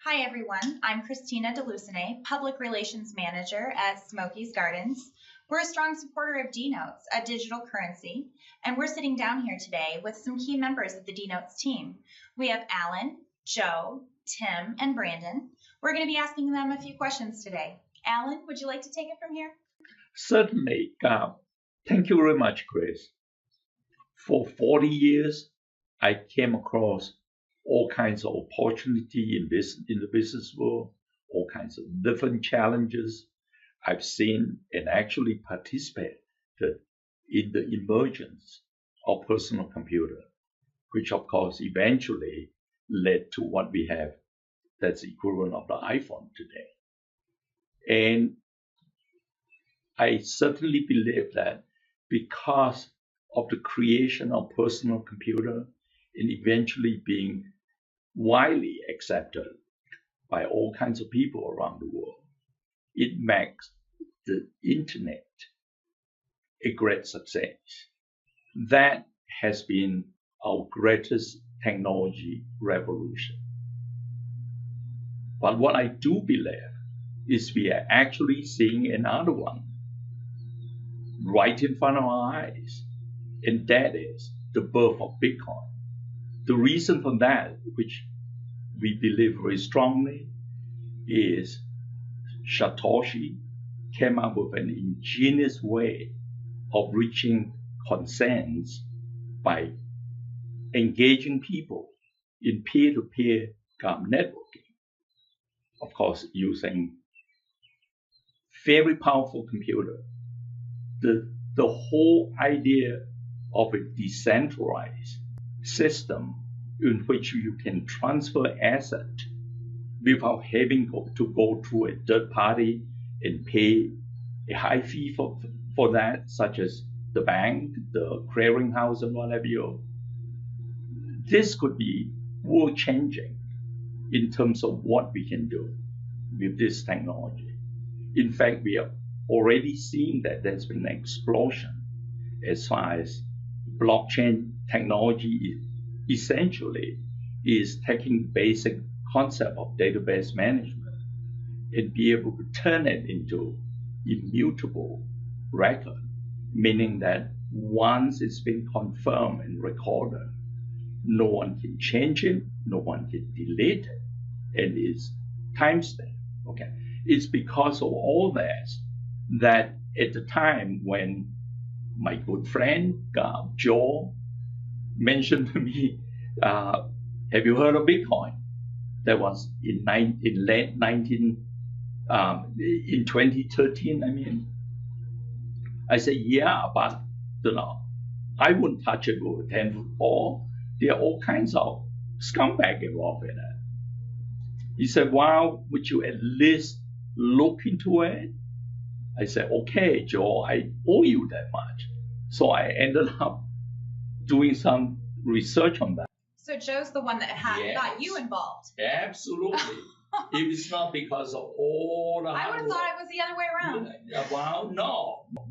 Hi, everyone. I'm Christina DeLucine, Public Relations Manager at Smokies Gardens. We're a strong supporter of DNotes, a digital currency, and we're sitting down here today with some key members of the DNotes team. We have Alan, Joe, Tim, and Brandon. We're going to be asking them a few questions today. Alan, would you like to take it from here? Certainly. Thank you very much, Chris. For 40 years, I came across all kinds of opportunity in the business world, all kinds of different challenges. I've seen and actually participated in the emergence of personal computer, which of course eventually led to what we have that's the equivalent of the iPhone today. And I certainly believe that because of the creation of personal computer and eventually being widely accepted by all kinds of people around the world, it makes the internet a great success. That has been our greatest technology revolution. But what I do believe is we are actually seeing another one right in front of our eyes, and that is the birth of Bitcoin. The reason for that, which we believe very strongly, is Satoshi came up with an ingenious way of reaching consensus by engaging people in peer-to-peer networking. Of course, using very powerful computer. The whole idea of a decentralized system in which you can transfer asset without having to go through a third party and pay a high fee for that, such as the bank, the clearinghouse, and whatever. This could be world changing in terms of what we can do with this technology. In fact, we are already seeing that there's been an explosion as far as blockchain technology essentially is taking basic concept of database management and be able to turn it into immutable record, meaning that once it's been confirmed and recorded, no one can change it, no one can delete it, and it's timestamped. Okay, it's because of all that at the time when my good friend Joe mentioned to me, have you heard of Bitcoin? That was in 2013. I mean, I said, yeah, but I wouldn't touch it with a 10-foot pole. There are all kinds of scumbag involved in it. He said, well, would you at least look into it? I said, okay, Joe, I owe you that much. So I ended up doing some research on that. So Joe's the one that got you involved. Absolutely. If it's not because of all the I would have thought it was the other way around. Well,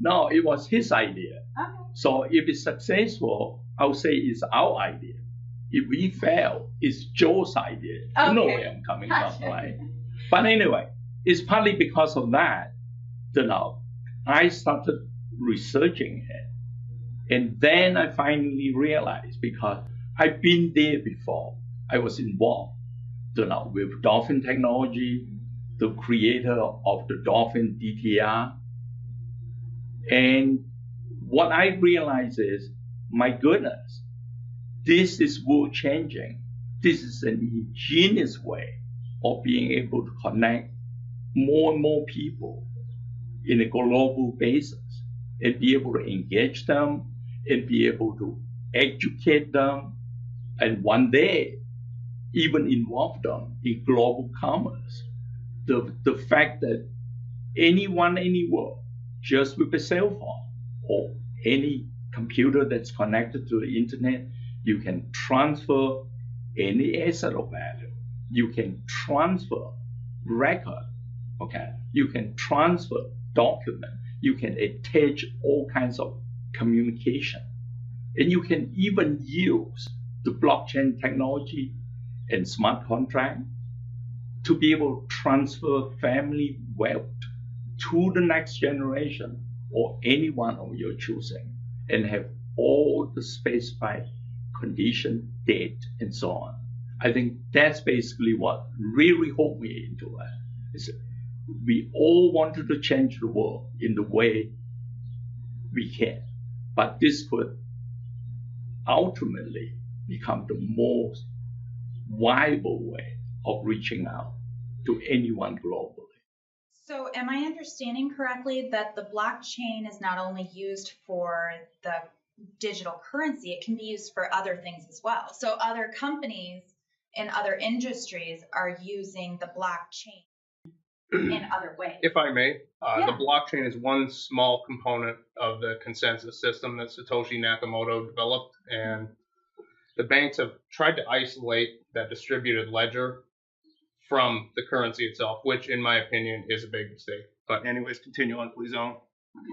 no, it was his idea. Okay. So if it's successful, I would say it's our idea. If we fail, it's Joe's idea. Okay. You know where I'm coming from, right? But anyway, it's partly because of that, I started researching it. And then I finally realized, because I've been there before, I was involved with Dolphin technology, the creator of the Dolphin DTR. And what I realized is, my goodness, this is world changing. This is an ingenious way of being able to connect more and more people in a global basis and be able to engage them and be able to educate them, and one day even involve them in global commerce. The fact that anyone, anywhere, just with a cell phone or any computer that's connected to the internet, you can transfer any asset of value. You can transfer record, okay? You can transfer document. You can attach all kinds of communication. And you can even use the blockchain technology and smart contract to be able to transfer family wealth to the next generation or anyone of your choosing, and have all the specified condition, date, and so on. I think that's basically what really hooked me into it. Is we all wanted to change the world in the way we can, but this could ultimately become the most viable way of reaching out to anyone globally. So am I understanding correctly that the blockchain is not only used for the digital currency, it can be used for other things as well? So other companies in other industries are using the blockchain in other ways. If I may, Yeah. the blockchain is one small component of the consensus system that Satoshi Nakamoto developed, and the banks have tried to isolate that distributed ledger from the currency itself, which in my opinion is a big mistake. But anyways, continue on, please, Owen.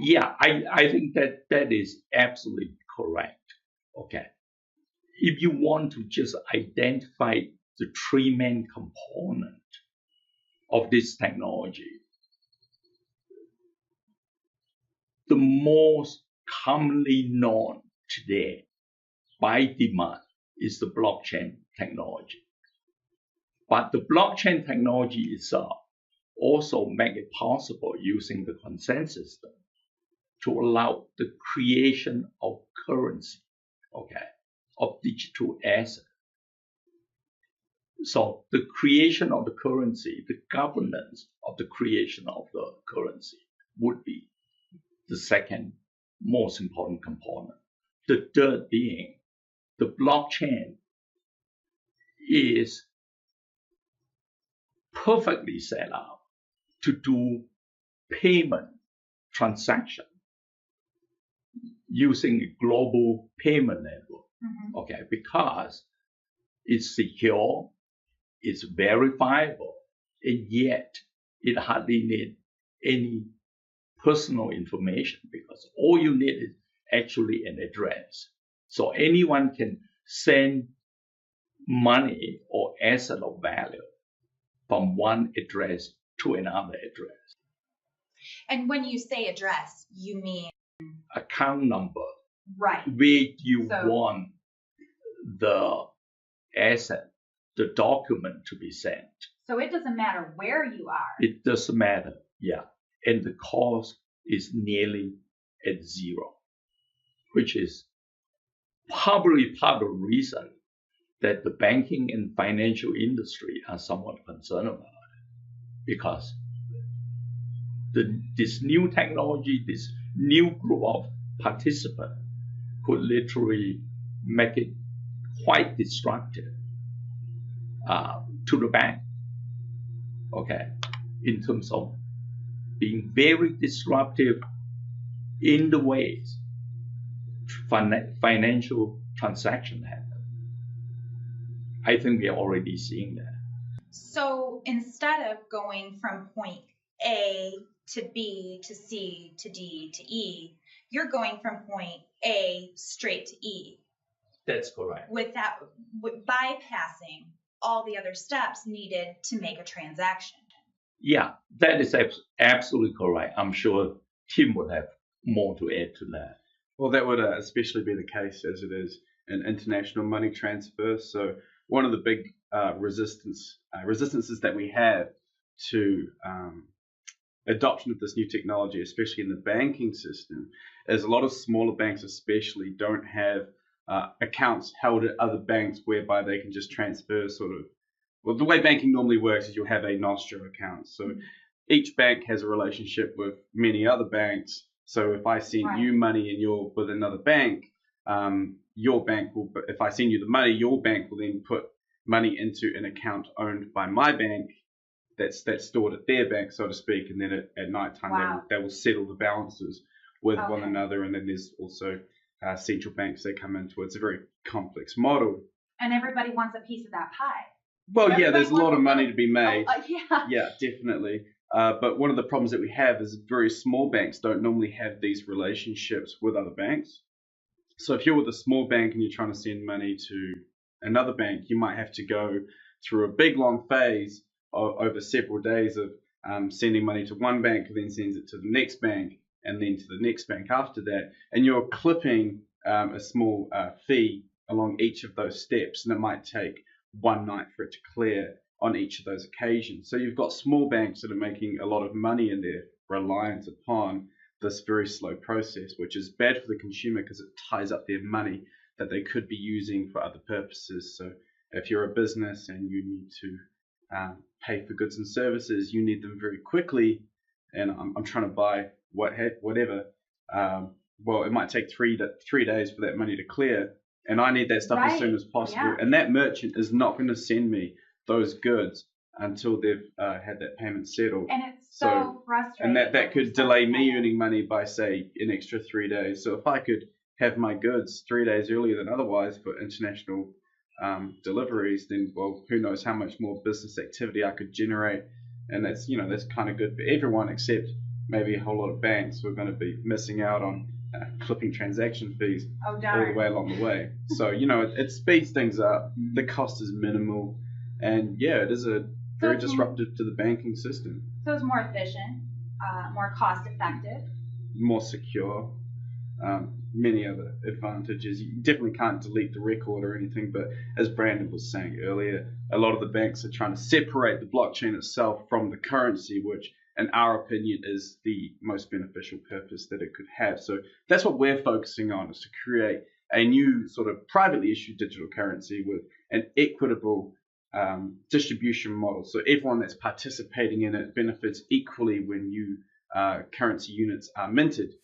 Yeah, I think that is absolutely correct. Okay. If you want to just identify the three main component of this technology, the most commonly known today by demand is the blockchain technology. But the blockchain technology itself also make it possible using the consensus system to allow the creation of currency, okay, of digital asset. So the creation of the currency, the governance of the creation of the currency would be the second most important component. The third being the blockchain is perfectly set up to do payment transaction using a global payment network. Okay, because it's secure, it's verifiable, and yet it hardly needs any personal information, because all you need is actually an address. So anyone can send money or asset of value from one address to another address. And when you say address, you mean Account number, right, where you want the asset, the document to be sent. So it doesn't matter where you are. It doesn't matter, yeah. And the cost is nearly at zero, which is probably part of the reason that the banking and financial industry are somewhat concerned about it. Because this new technology, this new group of participants could literally make it quite disruptive to the bank, okay, in terms of being very disruptive in the ways financial transactions happen. I think we are already seeing that. So instead of going from point A to B to C to D to E, you're going from point A straight to E. That's correct. With bypassing all the other steps needed to make a transaction. Yeah, that is absolutely correct. I'm sure Tim would have more to add to that. Well, that would especially be the case as it is in international money transfers. So one of the big resistances that we have to adoption of this new technology, especially in the banking system, is a lot of smaller banks especially don't have accounts held at other banks whereby they can just transfer well, the way banking normally works is you'll have a nostro account. So each bank has a relationship with many other banks. So if I send you money and you're with another bank, your bank will, if I send you the money, your bank will then put money into an account owned by my bank that's stored at their bank, so to speak, and then at night time they will settle the balances with one another. And then there's also central banks that come into it. It's a very complex model. And everybody wants a piece of that pie. Well, yeah, there's a lot of money to be made. Yeah. Yeah, definitely. But one of the problems that we have is very small banks don't normally have these relationships with other banks. So if you're with a small bank and you're trying to send money to another bank, you might have to go through a big long phase over several days of sending money to one bank, then sends it to the next bank, and then to the next bank after that. And you're clipping a small fee along each of those steps, and it might take one night for it to clear on each of those occasions. So you've got small banks that are making a lot of money and they're reliant upon this very slow process, which is bad for the consumer because it ties up their money that they could be using for other purposes. So if you're a business and you need to pay for goods and services, you need them very quickly, and I'm trying to buy whatever. Well, it might take 3 days for that money to clear, and I need that stuff as soon as possible. Yeah. And that merchant is not going to send me those goods until they've had that payment settled. And it's so frustrating. And that could delay me earning money by, say, an extra 3 days. So if I could have my goods 3 days earlier than otherwise for international deliveries, then, well, who knows how much more business activity I could generate. And that's kind of good for everyone except maybe a whole lot of banks who are going to be missing out on clipping transaction fees all the way along the way. So, it speeds things up. The cost is minimal. And, yeah, it is very disruptive to the banking system. So it's more efficient, more cost effective. More secure. Many other advantages. You definitely can't delete the record or anything, but as Brandon was saying earlier, a lot of the banks are trying to separate the blockchain itself from the currency, which in our opinion is the most beneficial purpose that it could have. So that's what we're focusing on, is to create a new sort of privately issued digital currency with an equitable distribution model. So everyone that's participating in it benefits equally when new currency units are minted.